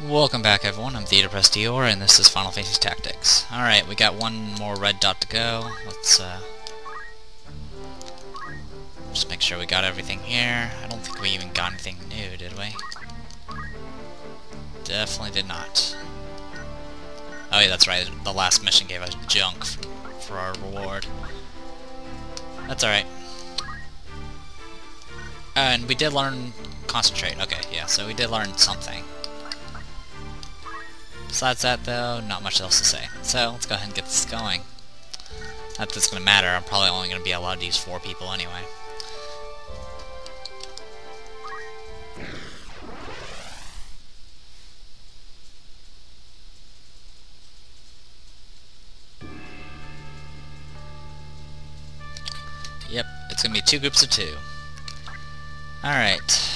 Welcome back, everyone. I'm Delita, and this is Final Fantasy Tactics. Alright, we got one more red dot to go. Let's just make sure we got everything here. I don't think we even got anything new, did we? Definitely did not. Oh yeah, that's right. The last mission gave us junk for our reward. That's alright. And we did learn concentrate. Okay, yeah, so we did learn something. Besides that, though, not much else to say. So, let's go ahead and get this going. Not that it's going to matter, I'm probably only going to be allowed to use 4 people anyway. Yep, it's going to be 2 groups of 2. Alright.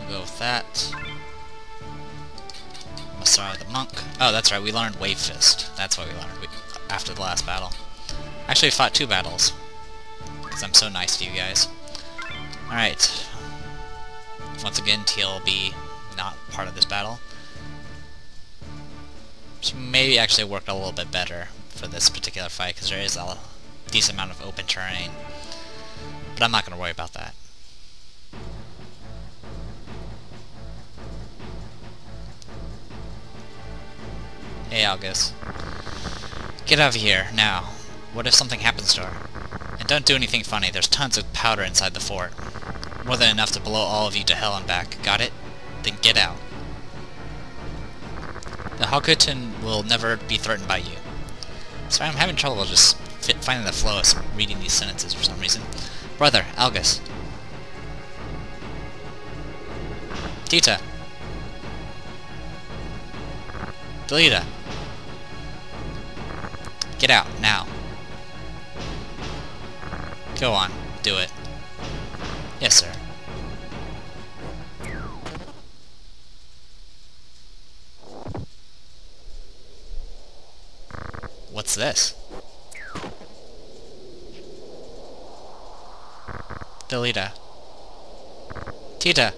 Go with that. Sorry, the monk. Oh, that's right, we learned Wave Fist. That's what we learned after the last battle. Actually, we fought 2 battles. Because I'm so nice to you guys. Alright. Once again, Teal will be not part of this battle. Which maybe actually worked a little bit better for this particular fight, because there is a decent amount of open terrain. But I'm not going to worry about that. Hey, Algus. Get out of here, now. What if something happens to her? And don't do anything funny, there's tons of powder inside the fort. More than enough to blow all of you to hell and back. Got it? Then get out. The Hokuton will never be threatened by you. Sorry, I'm having trouble just finding the flow of reading these sentences for some reason. Brother, Algus. Tita. Delita. Get out, now. Go on, do it. Yes, sir. What's this? Delita. Tita.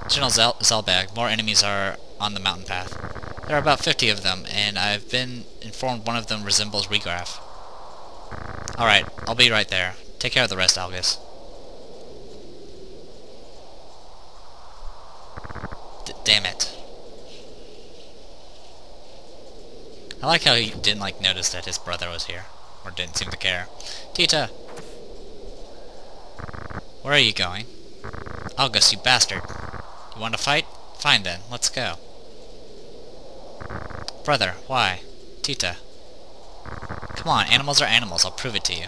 General Zelbag, more enemies are on the mountain path. There are about 50 of them, and I've been informed one of them resembles Regraph. Alright, I'll be right there. Take care of the rest, Algus. Damn it. I like how he didn't, notice that his brother was here. Or didn't seem to care. Tita! Where are you going? Algus, you bastard. You want to fight? Fine then, let's go. Brother, why? Tita. Come on, animals are animals, I'll prove it to you.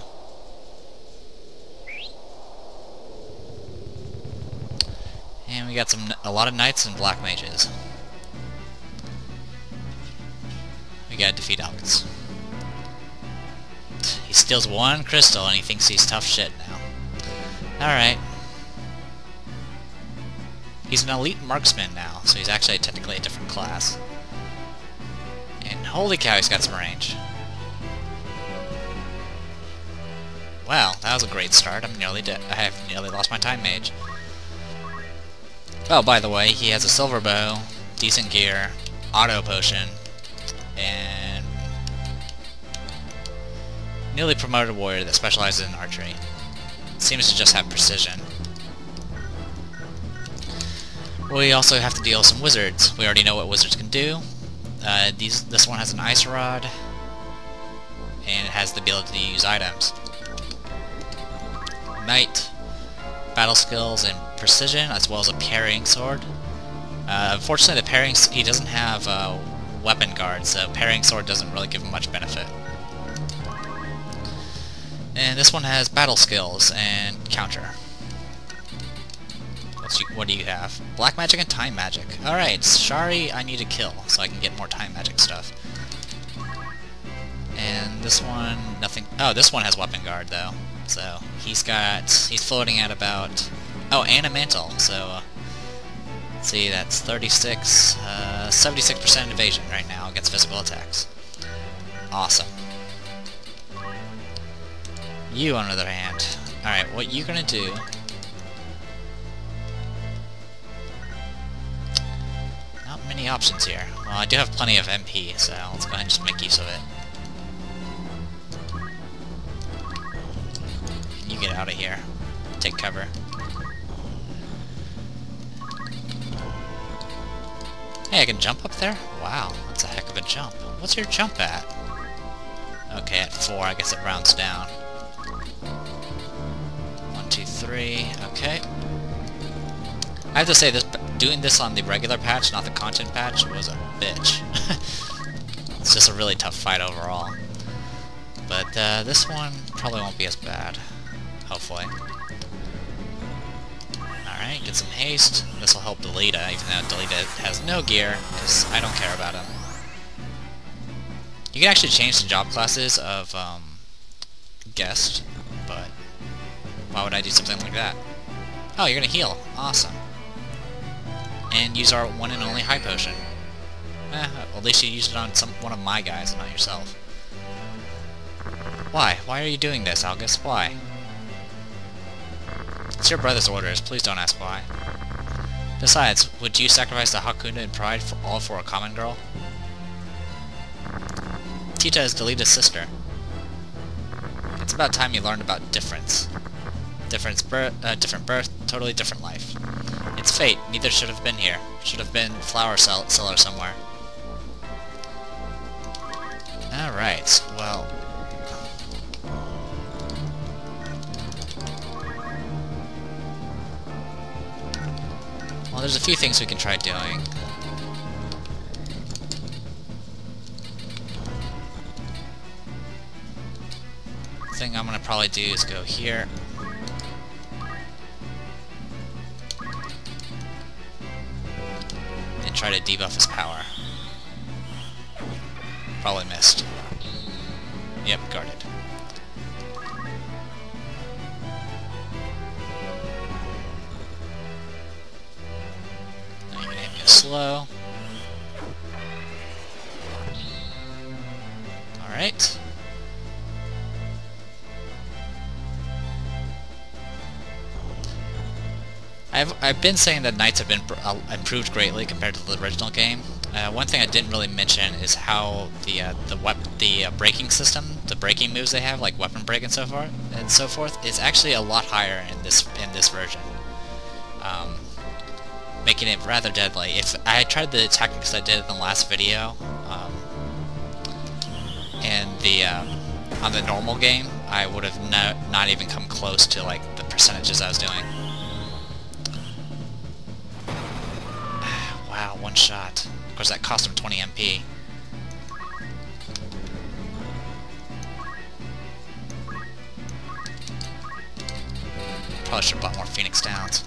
And we got a lot of knights and black mages. We gotta defeat Algus. He steals 1 crystal and he thinks he's tough shit now. Alright. He's an elite marksman now, so he's actually technically a different class. And holy cow, he's got some range. Well, that was a great start. I'm nearly dead. I have nearly lost my time mage. Oh, by the way, he has a silver bow, decent gear, auto potion, and newly promoted warrior that specializes in archery. Seems to just have precision. We also have to deal with some wizards. We already know what wizards can do. This one has an ice rod, and it has the ability to use items. Knight, battle skills, and precision, as well as a parrying sword. Unfortunately, he doesn't have a weapon guard, so parrying sword doesn't really give him much benefit. And this one has battle skills and counter. What do you have? Black magic and time magic. Alright, Shari I need to kill, so I can get more time magic stuff. And this one, nothing. Oh, this one has weapon guard, though. So, he's floating at about... Oh, and a mantle, so... let's see, that's 76% evasion right now against physical attacks. Awesome. You, on the other hand. Alright, what you're gonna do... Not many options here. Well, I do have plenty of MP, so let's go ahead and just make use of it. You get out of here. Take cover. Hey, I can jump up there? Wow, that's a heck of a jump. What's your jump at? Okay, at 4, I guess it rounds down. 1, 2, 3, okay. I have to say, doing this on the regular patch, not the content patch, was a bitch. It's just a really tough fight overall. But this one probably won't be as bad. Hopefully. Alright, get some haste. This will help Delita, even though Delita has no gear, because I don't care about him. You can actually change the job classes of guest, but why would I do something like that? Oh, you're gonna heal. Awesome. And use our one and only high potion. Well, at least you used it on one of my guys, not yourself. Why? Why are you doing this, Algus? Why? It's your brother's orders. Please don't ask why. Besides, would you sacrifice the Hakuna and pride all for a common girl? Tita is Delita's sister. It's about time you learned about difference. Different birth, totally different life. It's fate. Neither should have been here. Should have been flower cellar somewhere. Alright, well... Well, there's a few things we can try doing. The thing I'm gonna probably do is go here. And try to debuff his power. Probably missed. Yep, guarded. Now you can hit me slow. Alright. I've been saying that knights have been improved greatly compared to the original game. One thing I didn't really mention is how the breaking system, the breaking moves they have, like weapon break and so forth, is actually a lot higher in this version, making it rather deadly. If I tried the tactics I did in the last video, on the normal game, I would have not even come close to like the percentages I was doing. Wow, one shot. Of course, that cost him 20 MP. Probably should have bought more Phoenix Downs.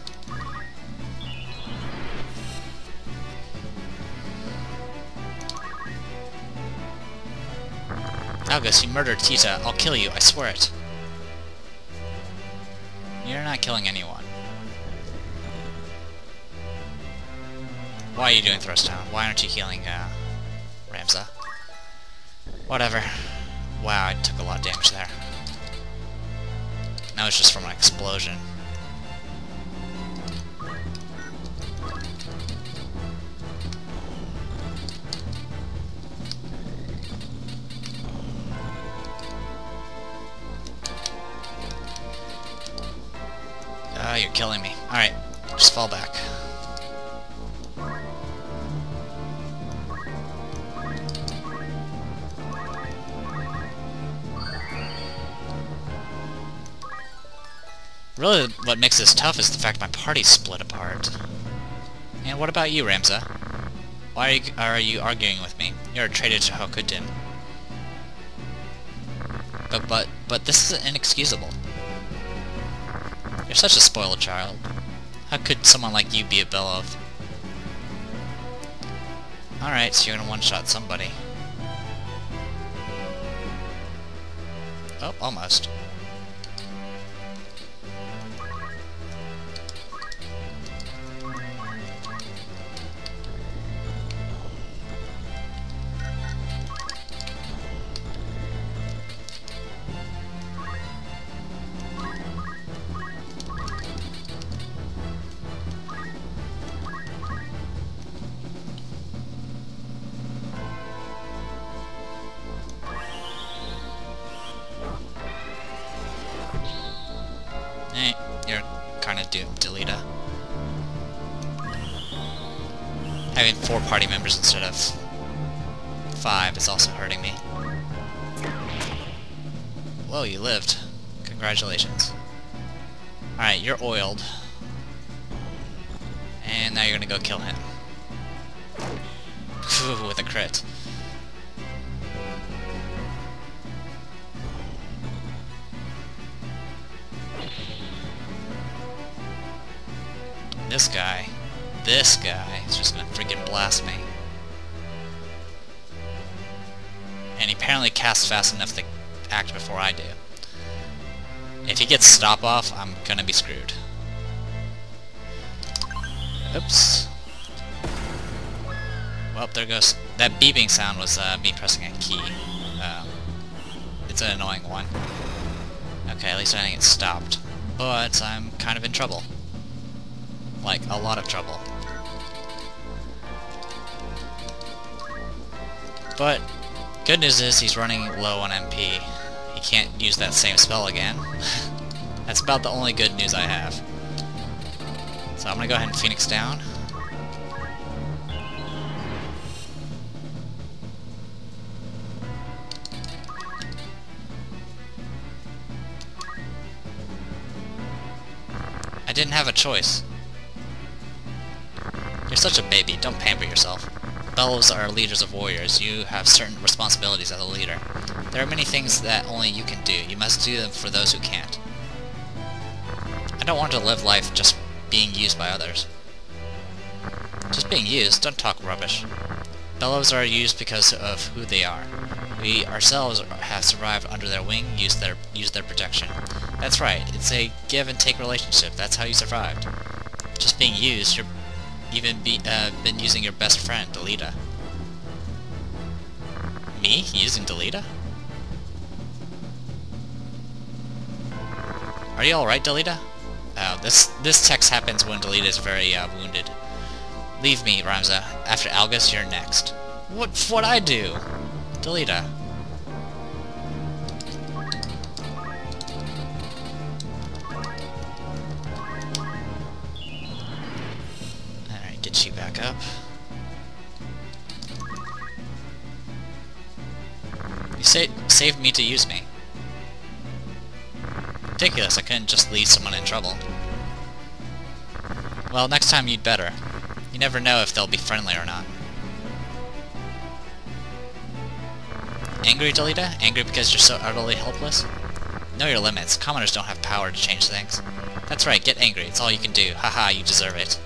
Algus, you murdered Tita. I'll kill you, I swear it. You're not killing anyone. Why are you doing thrust down? Why aren't you healing Ramza? Whatever. Wow, I took a lot of damage there. That was just from an explosion. Oh, you're killing me. Alright, just fall back. Really, what makes this tough is the fact my party's split apart. And what about you, Ramza? Why are you arguing with me? You're a traitor to Hokutin. But this is inexcusable. You're such a spoiled child. How could someone like you be a Belov? Alright, so you're gonna one-shot somebody. Oh, almost. of doom, Delita. Having 4 party members instead of 5 is also hurting me. Whoa, you lived. Congratulations. Alright, you're oiled. And now you're gonna go kill him. Whew, with a crit. This guy is just gonna freaking blast me. And he apparently casts fast enough to act before I do. If he gets stop off, I'm gonna be screwed. Oops. Well, there goes. That beeping sound was me pressing a key. It's an annoying one. Okay, at least I didn't get stopped. But I'm kind of in trouble. Like, a lot of trouble. But, good news is he's running low on MP. He can't use that same spell again. That's about the only good news I have. So I'm gonna go ahead and Phoenix down. I didn't have a choice. You're such a baby, don't pamper yourself. Bellows are leaders of warriors. You have certain responsibilities as a leader. There are many things that only you can do. You must do them for those who can't. I don't want to live life just being used by others. Just being used? Don't talk rubbish. Bellows are used because of who they are. We ourselves have survived under their wing, used their protection. That's right, it's a give and take relationship. That's how you survived. Just being used, you're even been using your best friend, Delita. Me? Using Delita? Are you alright, Delita? This text happens when Delita is very wounded. Leave me, Ramza. After Algus, you're next. What'd I do? Delita. Alright, get you back up. You saved me to use me. Ridiculous, I couldn't just leave someone in trouble. Well, next time you'd better. You never know if they'll be friendly or not. Angry, Delita? Angry because you're so utterly helpless? Know your limits. Commoners don't have power to change things. That's right, get angry. It's all you can do. Haha, you deserve it.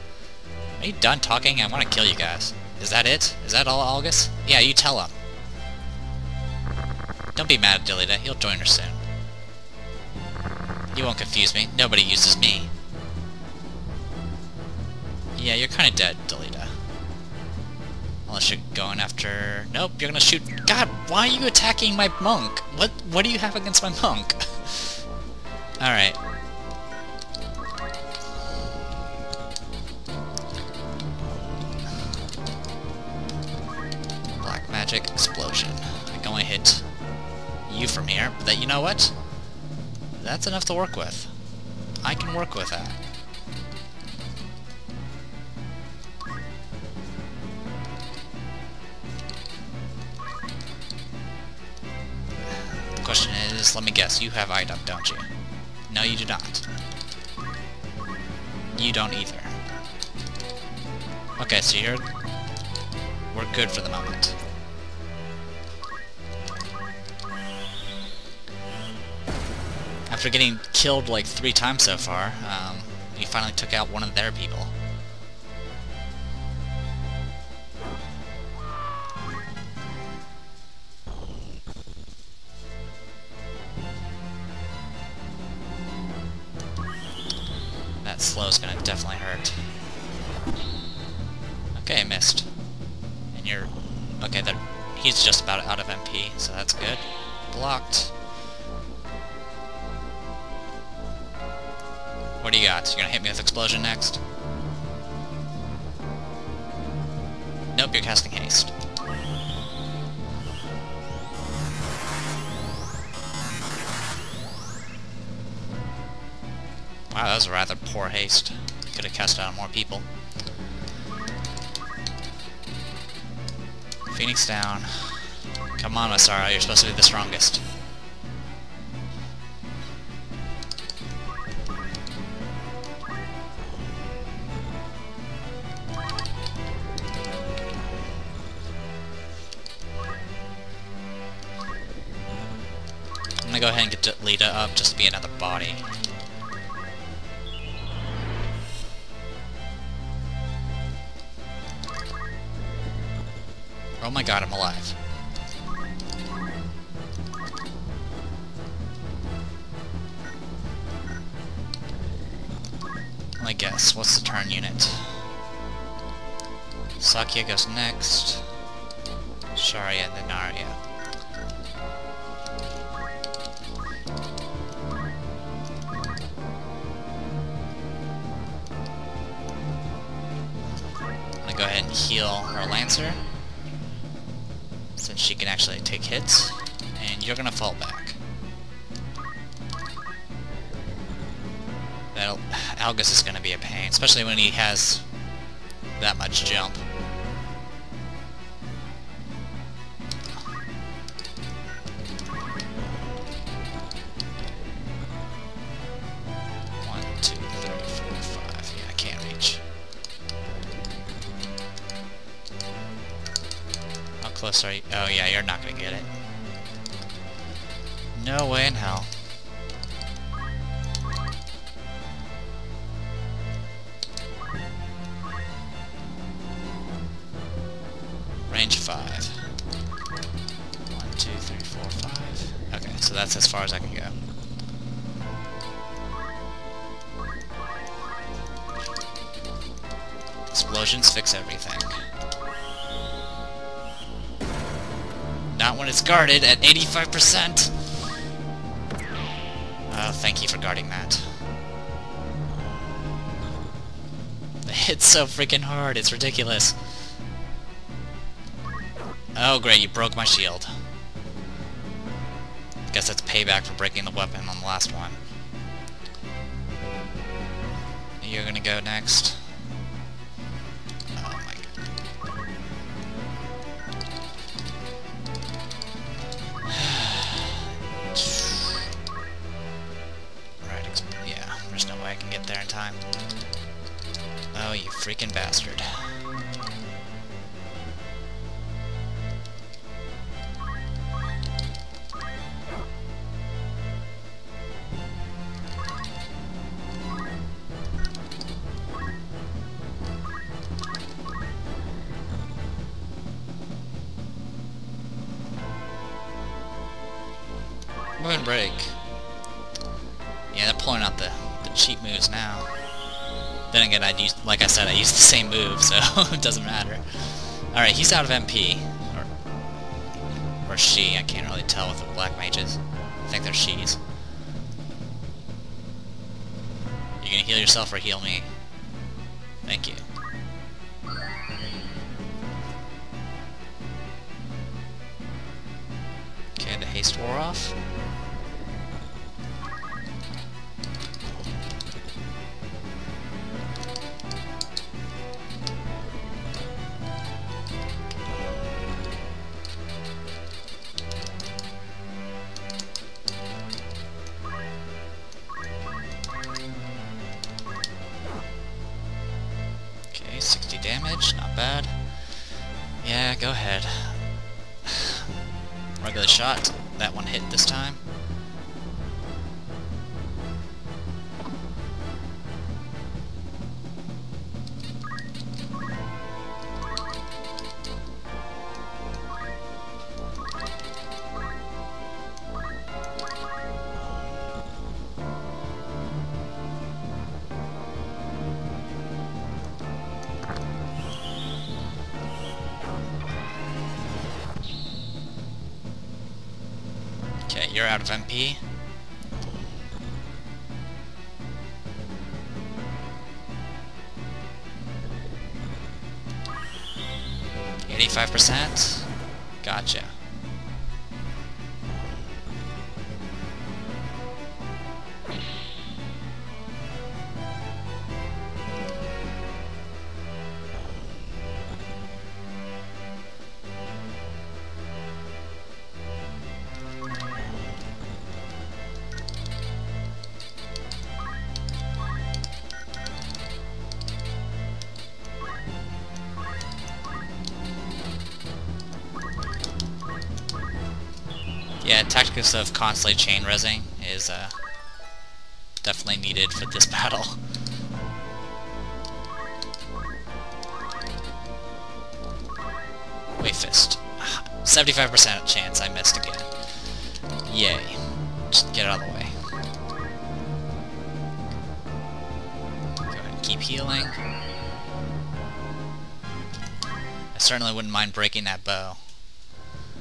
Are you done talking? I want to kill you guys. Is that it? Is that all, Algus? Yeah, you tell him. Don't be mad at Delita. He'll join her soon. You won't confuse me. Nobody uses me. Yeah, you're kind of dead, Delita. Unless you're going after... Nope, you're gonna shoot... God, why are you attacking my monk? What do you have against my monk? Alright. Black magic explosion. I can only hit you from here, but you know what? That's enough to work with. I can work with that. The question is, let me guess, you have item, don't you? No, you do not. You don't either. Okay, so we're good for the moment. After getting killed like 3 times so far, we finally took out one of their people. That slow's gonna definitely hurt. Okay, missed. And you're... Okay, he's just about out of MP, so that's good. Blocked. What do you got? You're gonna hit me with explosion next? Nope, you're casting haste. Wow, that was a rather poor haste. Could have cast out on more people. Phoenix down. Come on, Masara, you're supposed to be the strongest. I'm gonna go ahead and get Delita up just to be another body. Oh my god, I'm alive. Let me guess, what's the turn unit? Sakya goes next. Sharia, then Narya. I'm gonna go ahead and heal our Lancer, since she can actually take hits, and you're gonna fall back. Algus is gonna be a pain, especially when he has that much jump. One, two, three, four, five. Yeah, I can't reach. How close are you? Oh yeah, you're not gonna get it. No way in hell. Range 5. 1, 2, 3, 4, 5. Okay, so that's as far as I can go. Explosions fix everything. Not when it's guarded at 85%! Oh, thank you for guarding that. It hits so freaking hard, it's ridiculous. Oh great, you broke my shield. Guess that's payback for breaking the weapon on the last one. You're gonna go next. Oh my god. Right, yeah, there's no way I can get there in time. Oh, you freaking bastard. Moon break. Yeah, they're pulling out the cheap moves now. Then again, like I said, I used the same move, so it doesn't matter. Alright, he's out of MP. Or she, I can't really tell with the black mages. I think they're she's. You gonna heal yourself or heal me? Thank you. Okay, the haste wore off. Okay, 60 damage, not bad. Yeah, go ahead. Regular shot. That one hit this time. Okay, you're out of MP. %. Gotcha. Yeah, tactics of constantly chain resing is definitely needed for this battle. Wave Fist. 75% chance I missed again. Yay. Just get out of the way. Go ahead and keep healing. I certainly wouldn't mind breaking that bow.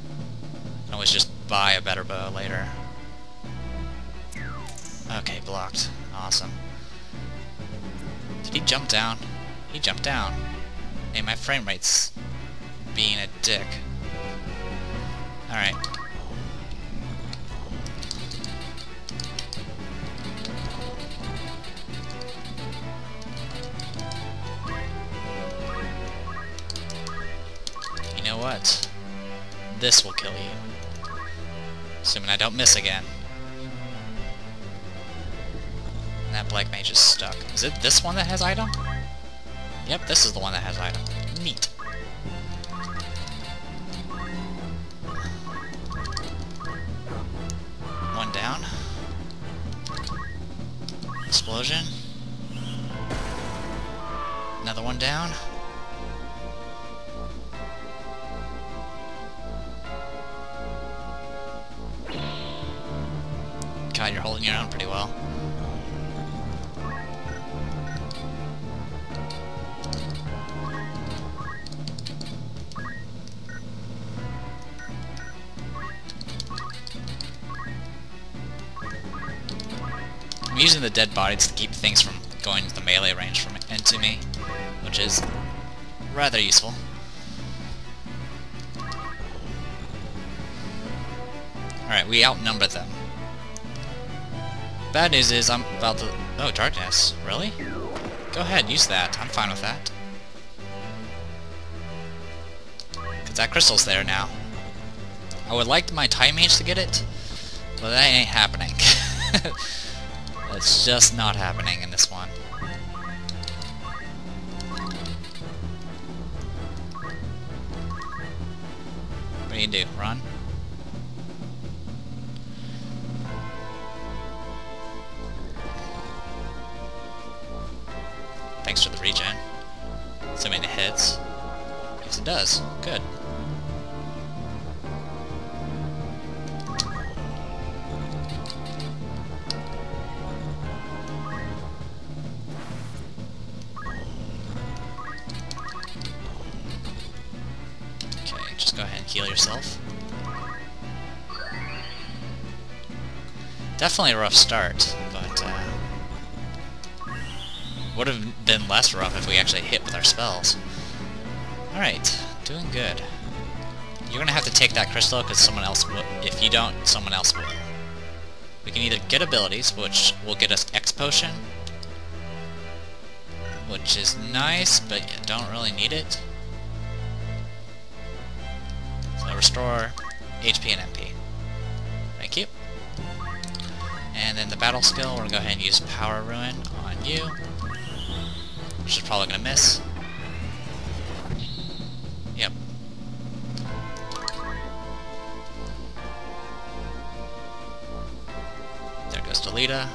I can always just buy a better bow later. Okay, blocked. Awesome. Did he jump down? He jumped down. Hey, my frame rate's being a dick. Alright. You know what? This will kill you. Assuming I don't miss again. And that Black Mage is stuck. Is it this one that has item? Yep, this is the one that has item. Neat. One down. Explosion. Another one down. God, you're holding your own pretty well. I'm using the dead bodies to keep things from going to the melee range into me, which is rather useful. Alright, we outnumber them. Bad news is I'm about to... Oh, darkness. Really? Go ahead, use that. I'm fine with that. Because that crystal's there now. I would like my Time Mage to get it, but that ain't happening. That's just not happening in this one. What do you do? Run? Thanks for the regen. Assuming it hits. Yes, it does. Good. Okay, just go ahead and heal yourself. Definitely a rough start, but would have been less rough if we actually hit with our spells. Alright, doing good. You're gonna have to take that crystal because someone else will. If you don't, someone else will. We can either get abilities, which will get us X Potion, which is nice, but you don't really need it. So restore HP and MP. Thank you. And then the battle skill, we're gonna go ahead and use Power Ruin on you. Which is probably gonna miss. Yep. There goes Delita.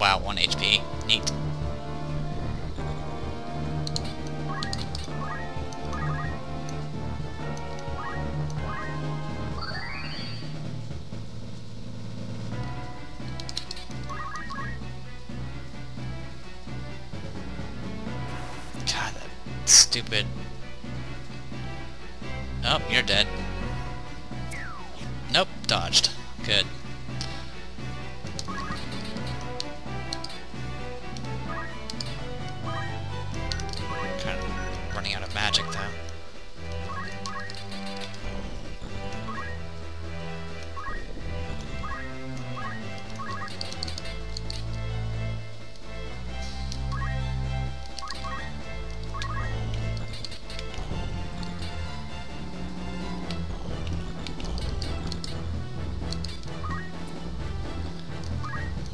Wow, 1 HP. Neat. Stupid. Oh, you're dead. Nope, dodged. Good. Kind of running out of magic, though.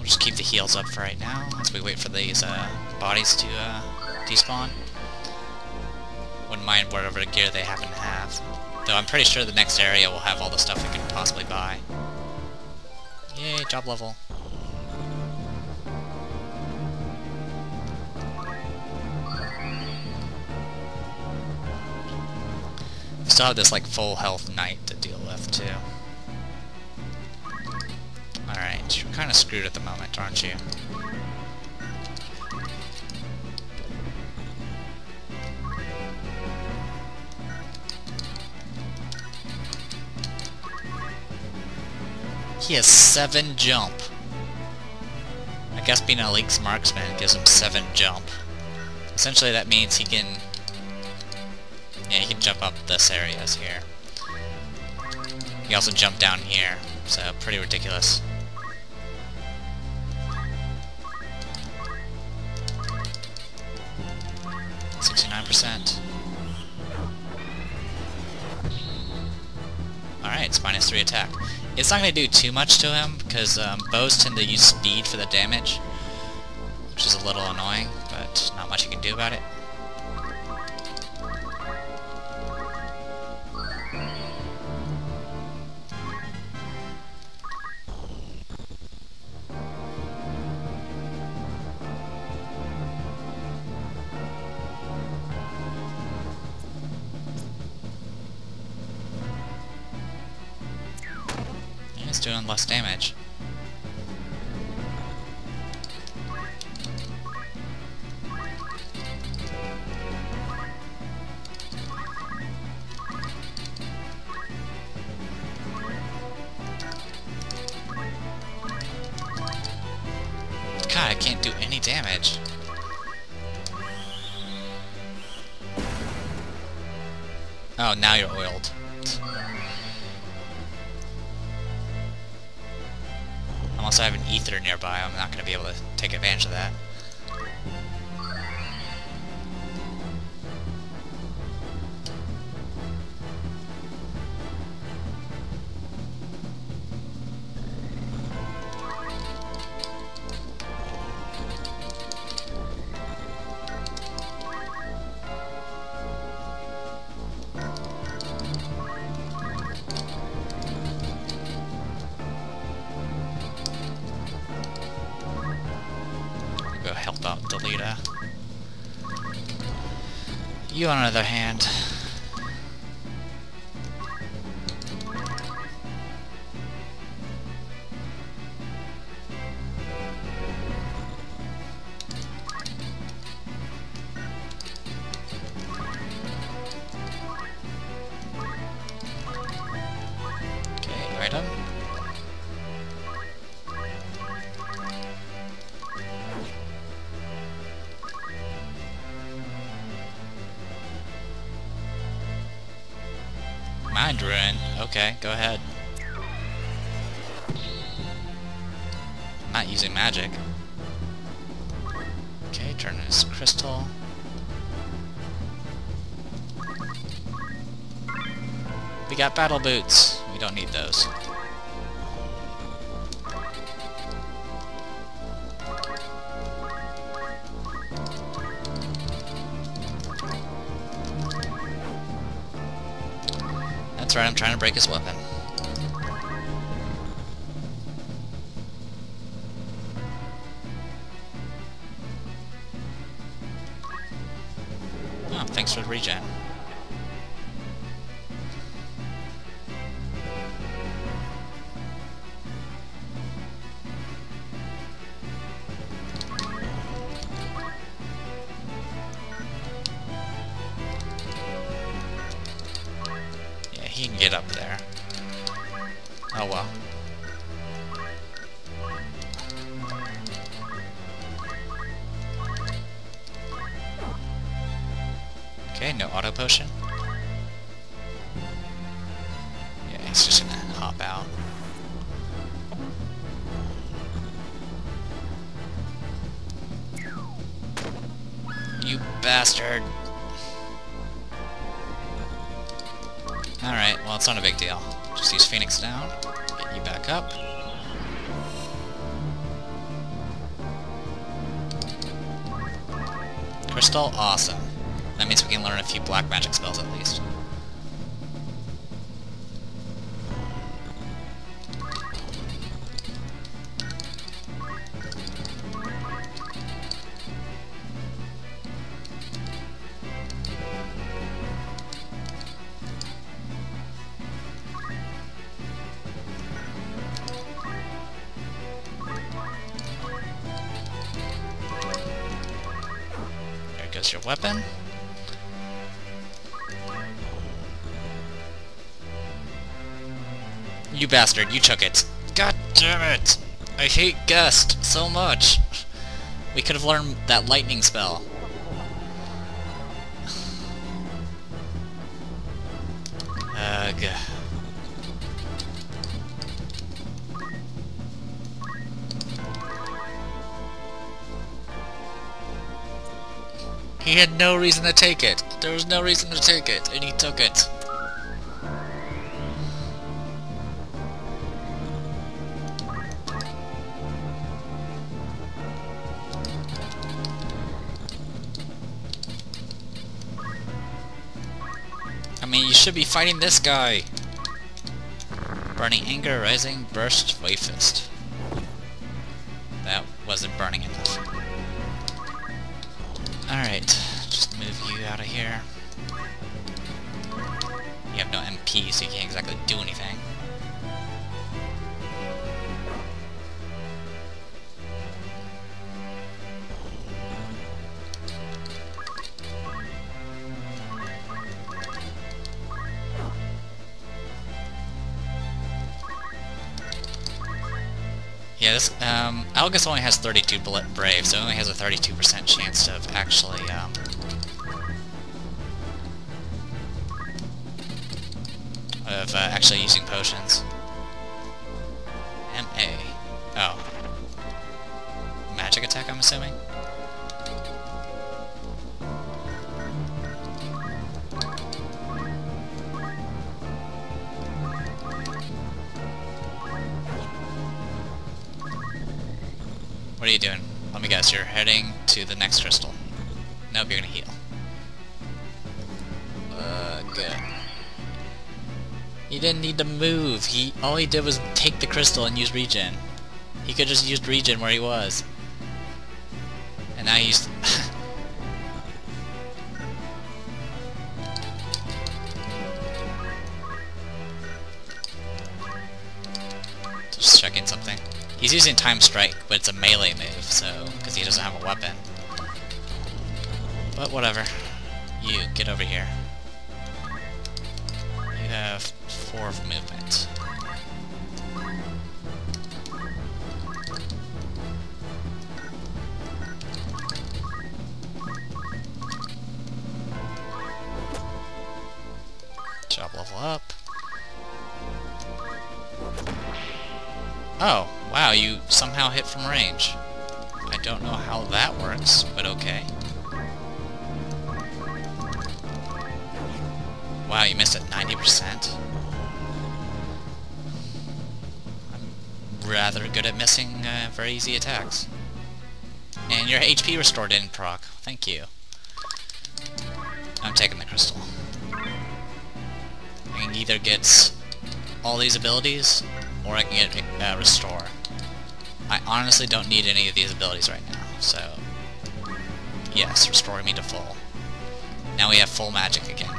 Just keep the heals up for right now as we wait for these bodies to despawn. Wouldn't mind whatever gear they happen to have. Though I'm pretty sure the next area will have all the stuff we can possibly buy. Yay, job level. Still have this like full health knight to deal with too. Alright, you're kinda screwed at the moment, aren't you? He has 7 jump. I guess being a Link's marksman gives him 7 jump. Essentially that means he can... yeah, he can jump up this areas here. He can also jump down here, so pretty ridiculous. %. Alright, it's -3 attack. It's not going to do too much to him, because bows tend to use speed for the damage, which is a little annoying, but not much you can do about it. It's doing less damage. God, I can't do any damage. Oh, now you're oiled. Unless I have an ether nearby, I'm not going to be able to take advantage of that. Go help out Delita. You, on the other hand... okay, right up. Mind Ruin. Okay, go ahead. I'm not using magic. Okay, turn this crystal. We got battle boots. We don't need those. That's right, I'm trying to break his weapon. Oh, thanks for the regen. He can get up there. Oh well. Okay, no auto potion. Yeah, he's just gonna hop out. You bastard! Alright, well, it's not a big deal. Just use Phoenix down, get you back up. Crystal, awesome. That means we can learn a few black magic spells at least. There's your weapon. You bastard, you took it. God damn it! I hate Gust so much. We could have learned that lightning spell. Ugh. He had no reason to take it. There was no reason to take it, and he took it. I mean, you should be fighting this guy. Burning anger, rising, burst, wave fist. That wasn't burning enough. Alright, just move you out of here. You have no MP, so you can't exactly do anything. Yeah, this, Algus only has 32 Brave, so it only has a 32% chance of actually, actually using potions. M.A. Oh. Magic attack, I'm assuming? What are you doing? Let me guess, you're heading to the next crystal. Nope, you're gonna heal. Good. He didn't need to move. All he did was take the crystal and use regen. He could just used regen where he was. And now he's... Just checking something. He's using Time Strike, but it's a melee move, so... because he doesn't have a weapon. But whatever. You, get over here. You have 4 of movement. Job level up. Oh, wow, you somehow hit from range. I don't know how that works, but okay. Wow, you missed at 90%. I'm rather good at missing very easy attacks. And your HP restored didn't proc. Thank you. I'm taking the crystal. I can either get all these abilities, or I can get restore. I honestly don't need any of these abilities right now, so yes, restore me to full. Now we have full magic again.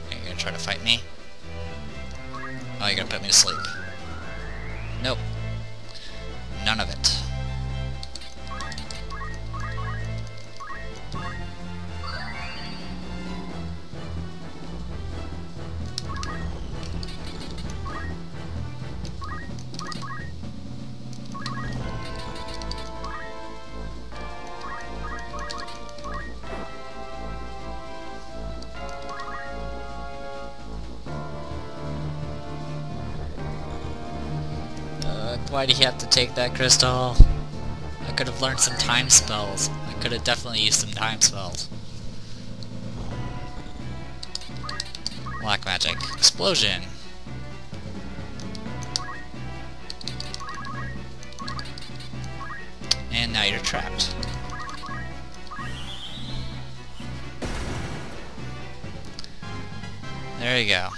Are you gonna try to fight me? Oh, you're gonna put me to sleep. Nope. None of it. Why did he have to take that crystal? I could have learned some time spells. I could have definitely used some time spells. Black magic. Explosion! And now you're trapped. There you go.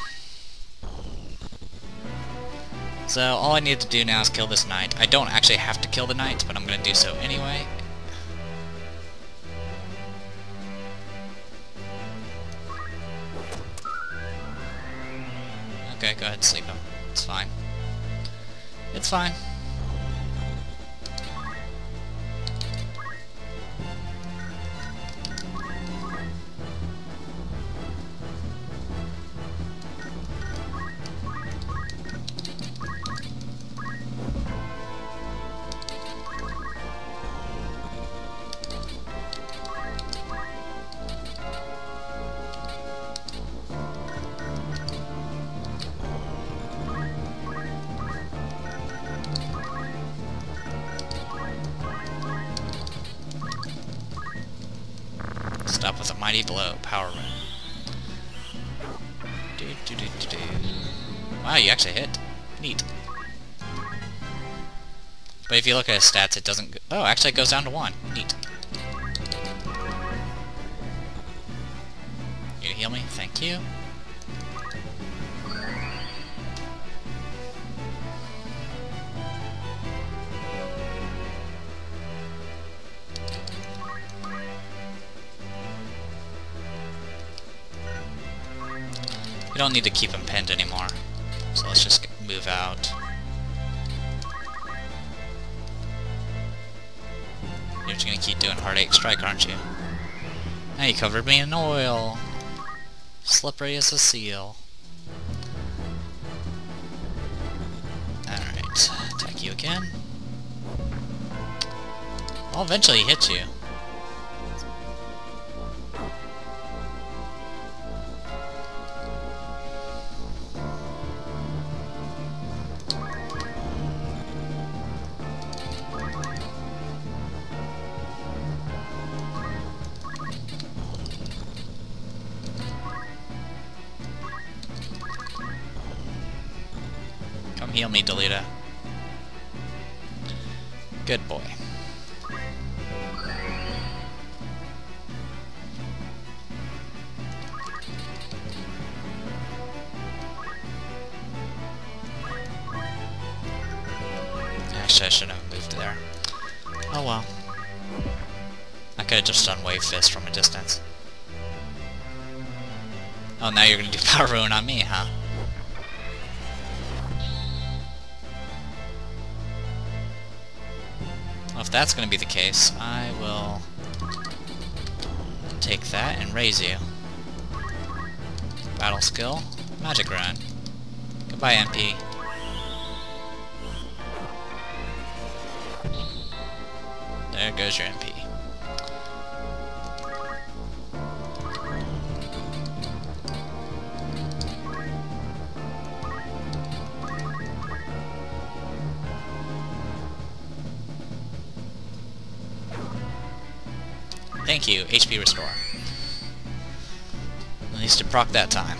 So all I need to do now is kill this knight. I don't actually have to kill the knight, but I'm going to do so anyway. Okay, go ahead and sleep him. It's fine. It's fine. Stop with a mighty blow. Power rune. Wow, you actually hit. Neat. But if you look at his stats, it doesn't go— oh, actually it goes down to 1. Neat. You gonna heal me? Thank you. We don't need to keep him pinned anymore, so let's just move out. You're just gonna keep doing Heartache Strike, aren't you? Now you covered me in oil. Slippery as a seal. Alright, attack you again. I'll eventually hit you. Come heal me, Delita. Good boy. Actually, I shouldn't have moved there. Oh well. I could have just done Wave Fist from a distance. Oh, now you're gonna do Power Rune on me, huh? Well, if that's gonna be the case, I will take that and raise you. Battle skill, Magic Rune. Goodbye, MP. There goes your MP. Thank you, HP restore. At least it proc that time.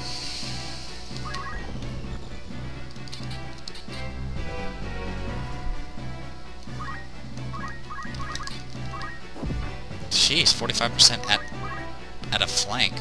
Jeez, 45% at a flank.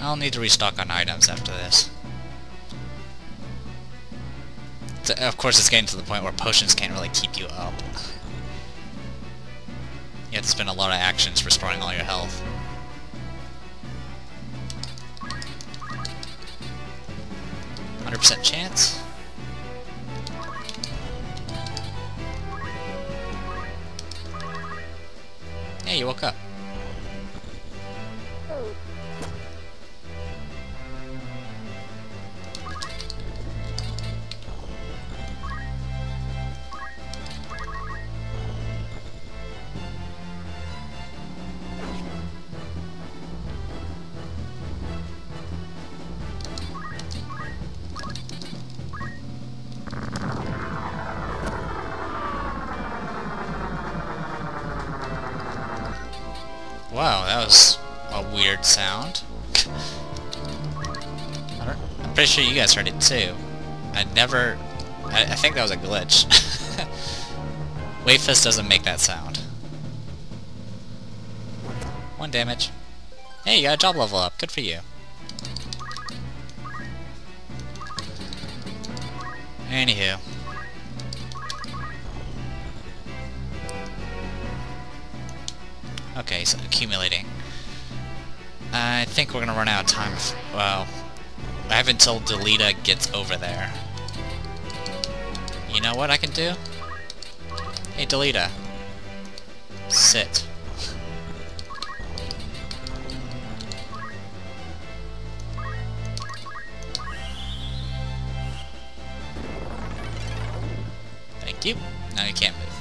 I'll need to restock on items after this. Of course, it's getting to the point where potions can't really keep you up. You have to spend a lot of actions restoring all your health. %100 chance? Yeah, you woke up. Wow, that was a weird sound. I'm pretty sure you guys heard it too. I think that was a glitch. Wave Fist doesn't make that sound. 1 damage. Hey, you got a job level up. Good for you. Anywho. Okay, so accumulating. I think we're gonna run out of time. Well, I have until Delita gets over there. You know what I can do? Hey, Delita. Sit. Thank you. Now you can't move.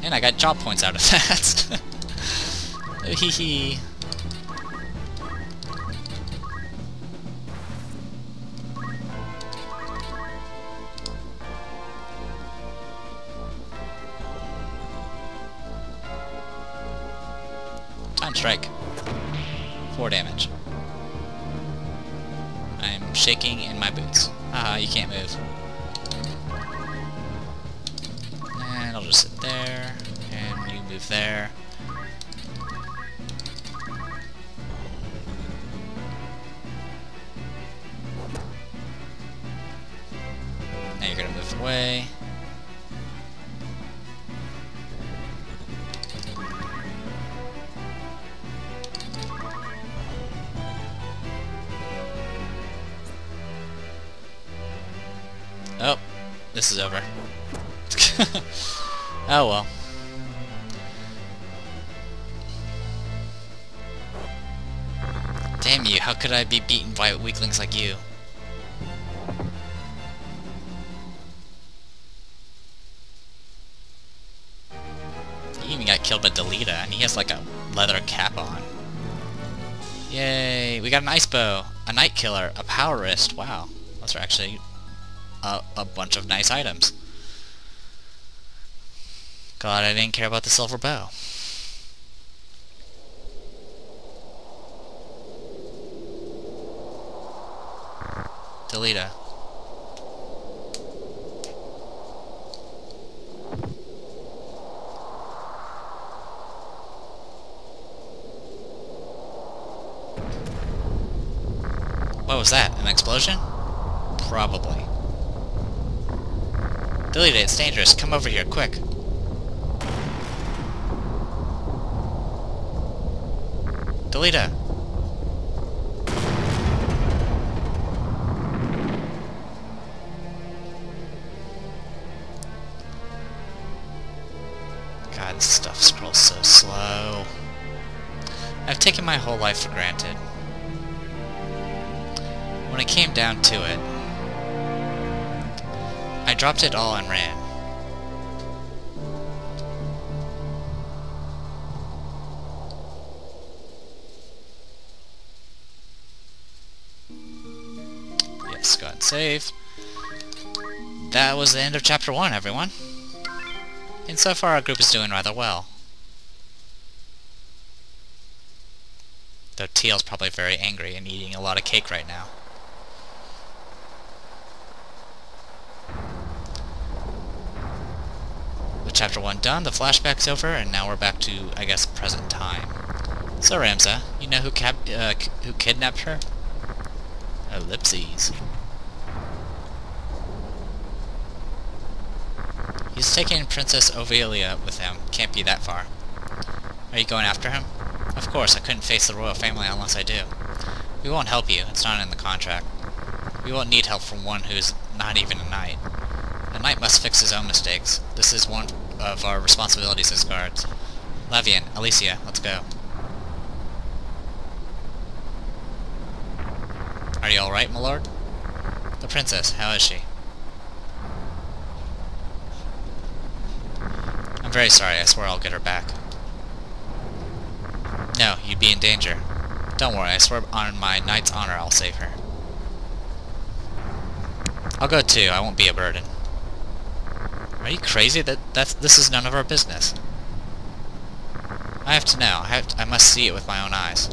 And I got job points out of that. Oh, hee hee. Time strike. 4 damage. I'm shaking in my boots. Haha, you can't move. And I'll just sit there, and you move there. Now you're gonna move away. Oh, this is over. Oh well. Damn you, how could I be beaten by weaklings like you? He even got killed by Delita, and he has like a leather cap on. Yay, we got an ice bow, a night killer, a power wrist. Wow, those are actually a bunch of nice items. Glad I didn't care about the silver bow. Delita. What was that? An explosion? Probably. Delita, it's dangerous. Come over here, quick. Delita! God, this stuff scrolls so slow. I've taken my whole life for granted. When it came down to it, I dropped it all and ran. Yes, go ahead and save. That was the end of Chapter 1, everyone. And so far our group is doing rather well. Though Teal's probably very angry and eating a lot of cake right now. With Chapter 1 done, the flashback's over, and now we're back to, I guess, present time. So Ramza, you know who kidnapped her? Ellipses. He's taking Princess Ovelia with him. Can't be that far. Are you going after him? Of course, I couldn't face the royal family unless I do. We won't help you. It's not in the contract. We won't need help from one who's not even a knight. A knight must fix his own mistakes. This is one of our responsibilities as guards. Lavian, Alicia, let's go. Are you alright, my lord? The princess, how is she? I'm very sorry, I swear I'll get her back. No, you'd be in danger. Don't worry, I swear on my knight's honor I'll save her. I'll go too, I won't be a burden. Are you crazy? This is none of our business. I have to know. I must see it with my own eyes.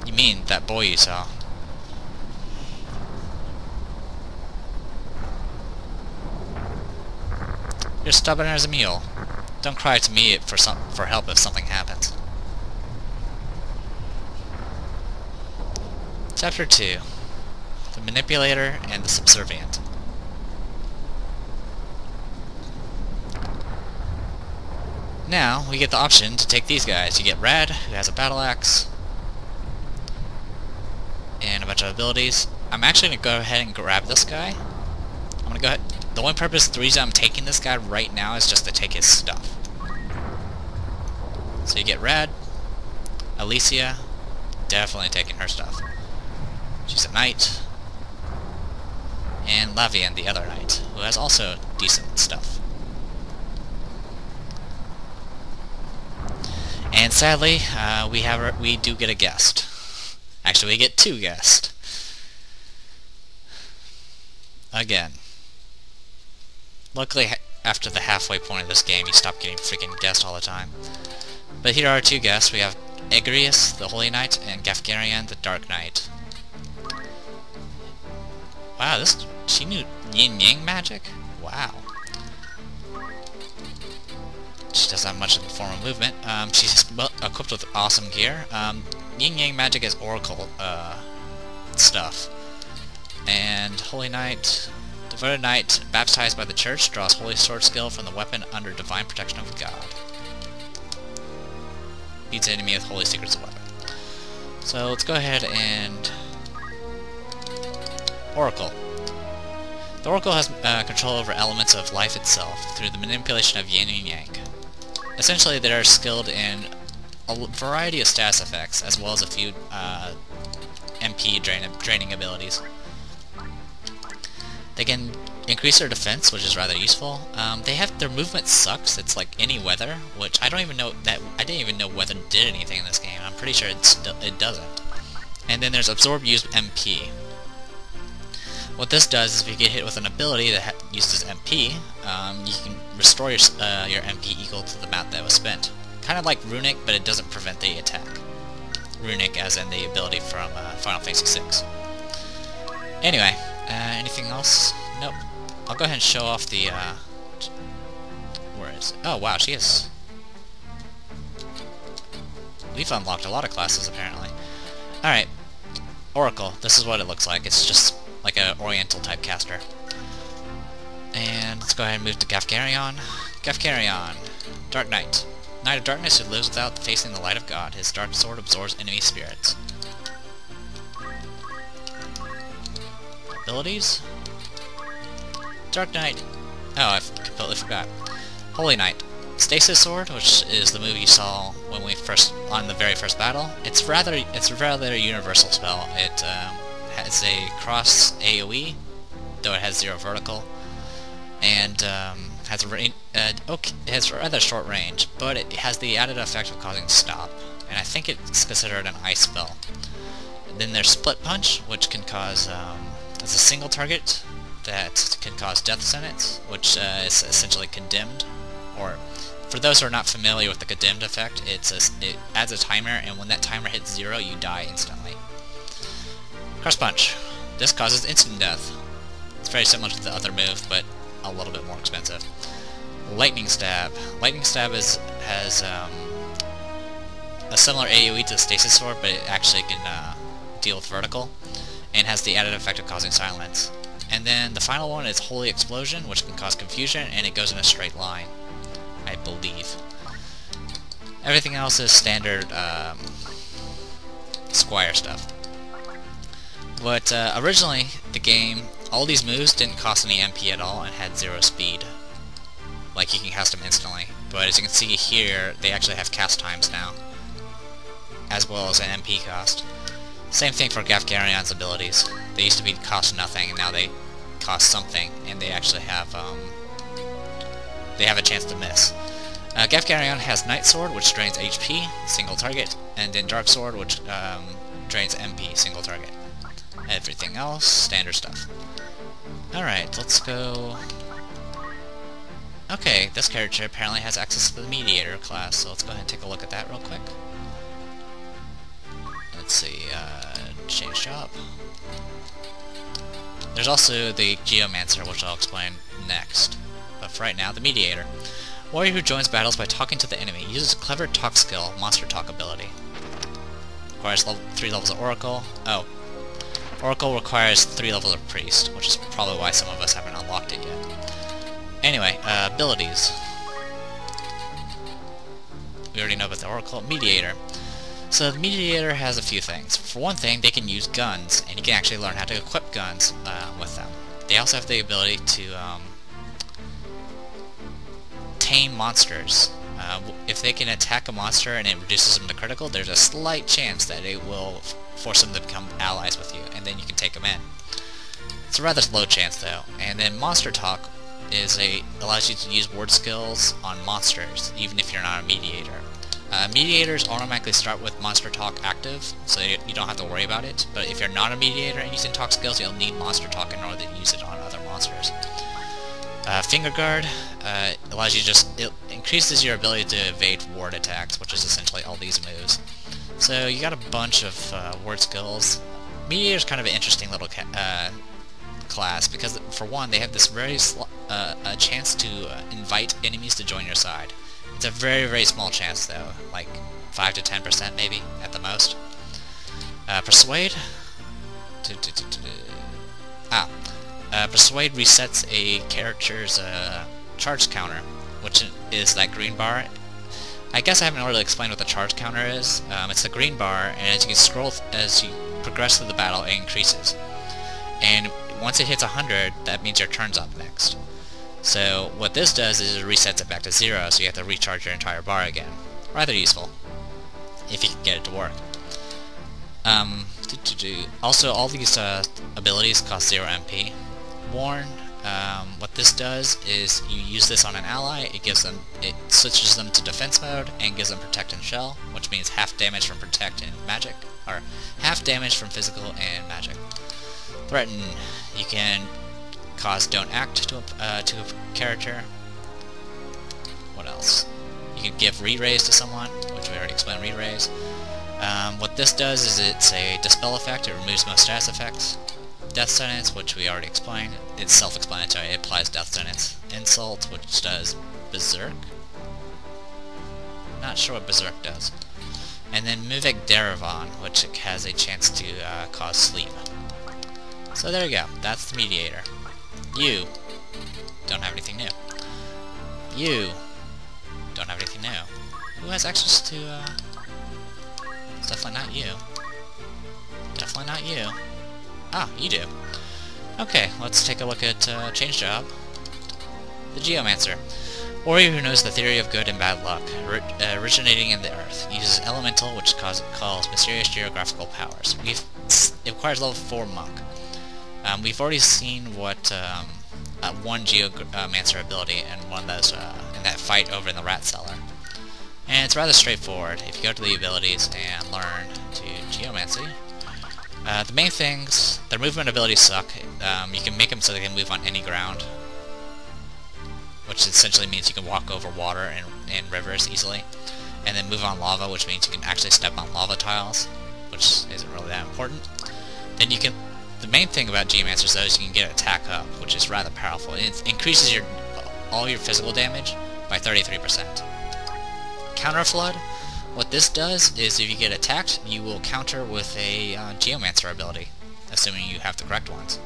You mean that boy you saw? You're stubborn as a mule. Don't cry to me for help if something happens. Chapter 2. The Manipulator and the Subservient. Now, we get the option to take these guys. You get Red, who has a battle axe, and a bunch of abilities. I'm actually going to go ahead and grab this guy. I'm going to go ahead. The only purpose, the reason I'm taking this guy right now is just to take his stuff. So you get Red, Alicia, definitely taking her stuff. She's a knight. And Lavian, the other knight, who has also decent stuff. And sadly, we do get a guest. Actually, we get 2 guests. Again. Luckily, after the halfway point of this game, you stop getting freaking guests all the time. But here are 2 guests. We have Egrius, the Holy Knight, and Gafgarian, the Dark Knight. Wow, she knew yin-yang magic? Wow. She doesn't have much of a form of movement. She's equipped with awesome gear. Yin-yang magic is oracle stuff. And Holy Knight, devoted knight, baptized by the church, draws holy sword skill from the weapon under divine protection of God. Beats enemy with holy secrets of weapon. So let's go ahead and... Oracle. The Oracle has control over elements of life itself through the manipulation of yin and yang. Essentially, they are skilled in a variety of status effects, as well as a few MP draining abilities. They can increase their defense, which is rather useful. Their movement sucks. It's like any weather, which I didn't even know weather did anything in this game. I'm pretty sure it doesn't. And then there's absorb used MP. What this does is if you get hit with an ability that uses MP, you can restore your MP equal to the amount that was spent. Kind of like Runic, but it doesn't prevent the attack. Runic as in the ability from Final Fantasy VI. Anyway, anything else? Nope. I'll go ahead and show off the... where is it? Oh wow, she is... We've unlocked a lot of classes apparently. Alright. Oracle. This is what it looks like. It's just like an oriental type caster. And let's go ahead and move to Gafgarian. Gafgarian, Dark Knight. Knight of Darkness who lives without facing the light of God. His dark sword absorbs enemy spirits. Abilities? Dark Knight. Oh, I completely forgot. Holy Knight. Stasis Sword, which is the move you saw when we on the very first battle. It's rather a universal spell. It has a cross AoE, though it has 0 vertical, and has it has rather short range, but it has the added effect of causing stop, and I think it's considered an ice spell. And then there's Split Punch, which can cause it's a single target that can cause death sentence, which is essentially condemned. Or for those who are not familiar with the condemned effect, it adds a timer, and when that timer hits 0, you die instantly. Cross Punch. This causes instant death. It's very similar to the other move, but a little bit more expensive. Lightning Stab. Lightning Stab has a similar AoE to the Stasis Sword, but it actually can deal with vertical, and has the added effect of causing silence. And then the final one is Holy Explosion, which can cause confusion, and it goes in a straight line, I believe. Everything else is standard Squire stuff. But originally, the game, all these moves didn't cost any MP at all and had 0 speed. Like, you can cast them instantly. But as you can see here, they actually have cast times now, as well as an MP cost. Same thing for Gafgarian's abilities. They used to be cost nothing, and now they cost something, and they actually have a chance to miss. Gafgarian has Night Sword, which drains HP, single target, and then Dark Sword, which drains MP, single target. Everything else, standard stuff. Alright, let's go... Okay, this character apparently has access to the Mediator class, so let's go ahead and take a look at that real quick. Let's see, change job. There's also the Geomancer, which I'll explain next. But for right now, the Mediator. Warrior who joins battles by talking to the enemy. Uses clever talk skill, monster talk ability. Requires 3 levels of Oracle. Oh. Oracle requires 3 levels of Priest, which is probably why some of us haven't unlocked it yet. Anyway, abilities. We already know about the Oracle. Mediator. So the Mediator has a few things. For one thing, they can use guns, and you can actually learn how to equip guns with them. They also have the ability to tame monsters. If they can attack a monster and it reduces them to critical, there's a slight chance that it will force them to become allies with you, and then you can take them in. It's a rather low chance though. And then Monster Talk allows you to use word skills on monsters, even if you're not a Mediator. Mediators automatically start with Monster Talk active, so you don't have to worry about it, but if you're not a Mediator and using Talk skills, you'll need Monster Talk in order to use it on other monsters. Finger Guard allows you it increases your ability to evade ward attacks, which is essentially all these moves. So you got a bunch of word skills. Mediator's kind of an interesting little class, because for one, they have this very a chance to invite enemies to join your side. It's a very, very small chance though, like 5 to 10% maybe, at the most. Persuade. Persuade resets a character's charge counter, which is that green bar. I guess I haven't really explained what the charge counter is. It's a green bar, and as you can scroll, as you progress through the battle, it increases. And once it hits 100, that means your turn's up next. So what this does is it resets it back to 0, so you have to recharge your entire bar again. Rather useful, if you can get it to work. Also, all these abilities cost 0 MP. Warn, what this does is you use this on an ally, it switches them to defense mode and gives them protect and shell, which means half damage from protect and magic, or half damage from physical and magic. Threaten, you can cause don't act to a character. What else? You can give re-raise to someone, which we already explained re-raise. What this does is it's a dispel effect, it removes most status effects. Death sentence, which we already explained, it's self-explanatory, it applies death sentence. Insult, which does berserk. Not sure what berserk does. And then Muvek Derivan, which has a chance to cause sleep. So there you go, that's the Mediator. You don't have anything new. You don't have anything new. Who has access to, it's definitely not you. Definitely not you. Ah, you do. Okay, let's take a look at change job. The Geomancer. Warrior who knows the theory of good and bad luck, originating in the earth. Uses elemental, which calls mysterious geographical powers. It requires level 4 monk. We've already seen what one Geomancer ability and one of those in that fight over in the rat cellar. And it's rather straightforward. If you go to the abilities and learn to Geomancy, the main things, their movement abilities suck. You can make them so they can move on any ground, which essentially means you can walk over water and rivers easily, and then move on lava, which means you can actually step on lava tiles, which isn't really that important. Then you can, the main thing about Geomancers though is you can get attack up, which is rather powerful. It increases all your physical damage by 33%. Counter Flood. What this does is if you get attacked, you will counter with a Geomancer ability, assuming you have the correct ones.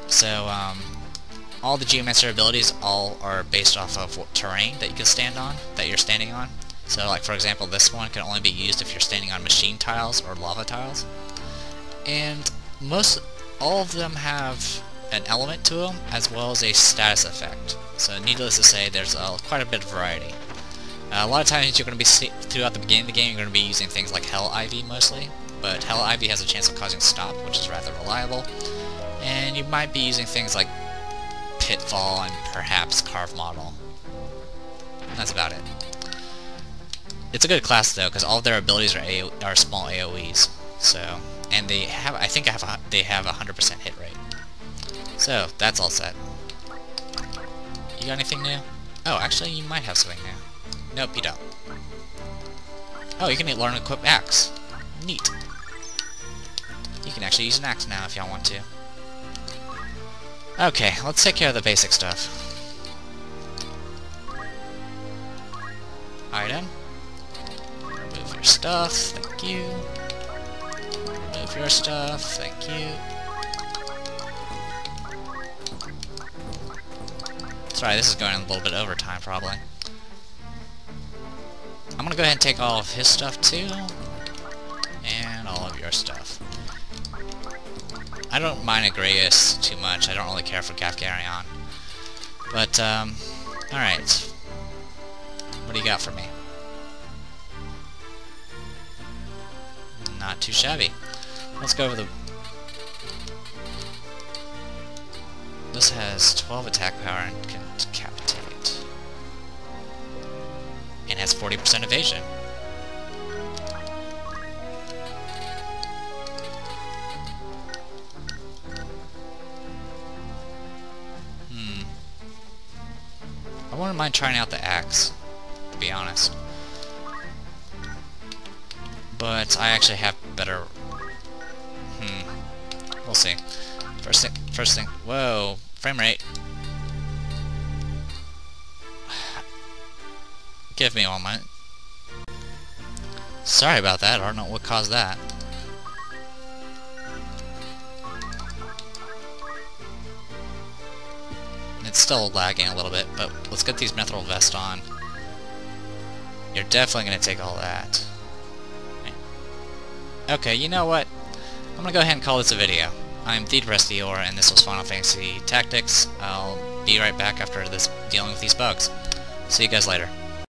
So, all the Geomancer abilities are based off of what terrain that you can stand on, that you're standing on. So, like for example, this one can only be used if you're standing on machine tiles or lava tiles. And all of them have an element to them, as well as a status effect. So, needless to say, there's quite a bit of variety. A lot of times you're going to be, throughout the beginning of the game, you're going to be using things like Hell Ivy mostly, but Hell Ivy has a chance of causing stop, which is rather reliable. And you might be using things like Pitfall and perhaps Carve Model. That's about it. It's a good class though, because all of their abilities are small AoEs. So, and they have, I think they have a 100% hit rate. So that's all set. You got anything new? Oh, actually, you might have something new. Nope, you don't. Oh, you can learn to equip axe. Neat. You can actually use an axe now if y'all want to. Okay, let's take care of the basic stuff. Item. Remove your stuff, thank you. Remove your stuff, thank you. Sorry, this is going a little bit overtime, probably. I'm gonna go ahead and take all of his stuff, too. And all of your stuff. I don't mind Agreus too much. I don't really care for Kafkarion. But, alright. What do you got for me? Not too shabby. Let's go over the... This has 12 attack power and can decapitate. And has 40% evasion. I wouldn't mind trying out the axe, to be honest. But I actually have better... We'll see. First thing... Whoa! Frame rate! Give me a moment. Sorry about that, I don't know what caused that. It's still lagging a little bit, but let's get these mithril vests on. You're definitely going to take all that. Okay, you know what? I'm going to go ahead and call this a video. I'm the Depressed Eeyore, and this was Final Fantasy Tactics. I'll be right back after this dealing with these bugs. See you guys later.